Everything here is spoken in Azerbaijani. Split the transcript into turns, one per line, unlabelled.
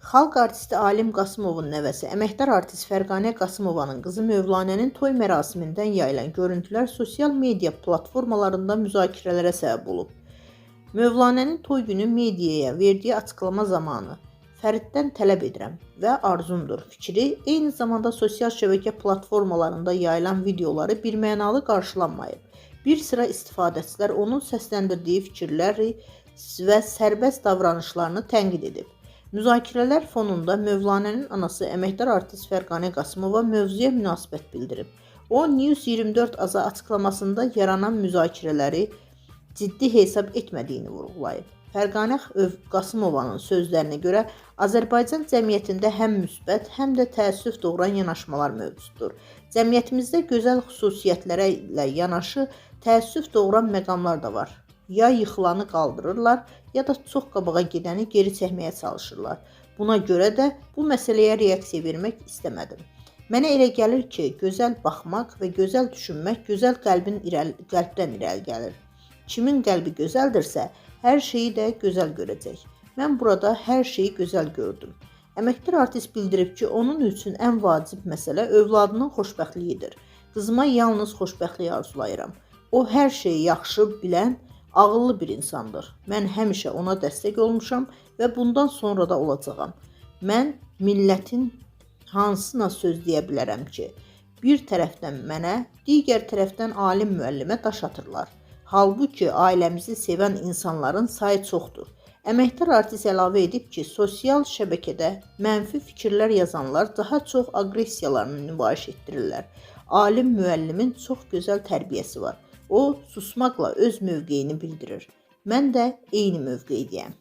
Xalq artisti Alim Qasımovun nəvəsi, əməkdar artist Fərqanə Qasımovanın qızı Mövlanənin toy mərasimindən yayılan görüntülər sosial media platformalarında müzakirələrə səbəb olub. Mövlanənin toy günü mediaya verdiyi açıqlama zamanı Fəriddən tələb edirəm və arzumdur fikri eyni zamanda sosial şəbəkə platformalarında yayılan videoları birmənalı qarşılanmayıb. Bir sıra istifadəçilər onun səsləndirdiyi fikirləri və sərbəst davranışlarını tənqid edib. Müzakirələr fonunda Mövlanənin anası əməkdar artist Fərqanə Qasımova mövzuya münasibət bildirib. O, News 24 Aza açıqlamasında yaranan müzakirələri ciddi hesab etmədiyini vurğulayıb. Fərqanə Qasımovanın sözlərinə görə Azərbaycan cəmiyyətində həm müsbət, həm də təəssüf doğuran yanaşmalar mövcuddur. Cəmiyyətimizdə gözəl xüsusiyyətlərə ilə yanaşı təəssüf doğuran məqamlar da var. Ya yıxılanı qaldırırlar, ya da çox qabağa gedəni geri çəkməyə çalışırlar. Buna görə də bu məsələyə reaksiya vermək istəmədim. Mənə elə gəlir ki, gözəl baxmaq və gözəl düşünmək gözəl qəlbdən irəli gəlir. Kimin qəlbi gözəldirsə, hər şeyi də gözəl görəcək. Mən burada hər şeyi gözəl gördüm. Əməkdar artist bildirib ki, onun üçün ən vacib məsələ övladının xoşbəxtliyidir. Qızıma yalnız xoşbəxtliyi arzulayıram. O hər şeyi yaxşı bilən, ağıllı bir insandır. Mən həmişə ona dəstək olmuşam və bundan sonra da olacağam. Mən millətin hansına söz deyə bilərəm ki, bir tərəfdən mənə, digər tərəfdən alim müəllimə daş atırlar. Halbuki ailəmizi sevən insanların sayı çoxdur. Əməkdar artist əlavə edib ki, sosial şəbəkədə mənfi fikirlər yazanlar daha çox aqressiyalarını nümayiş etdirirlər. Alim müəllimin çox gözəl tərbiyəsi var. O, susmaqla öz mövqeyini bildirir. Mən də eyni mövqeydəyəm.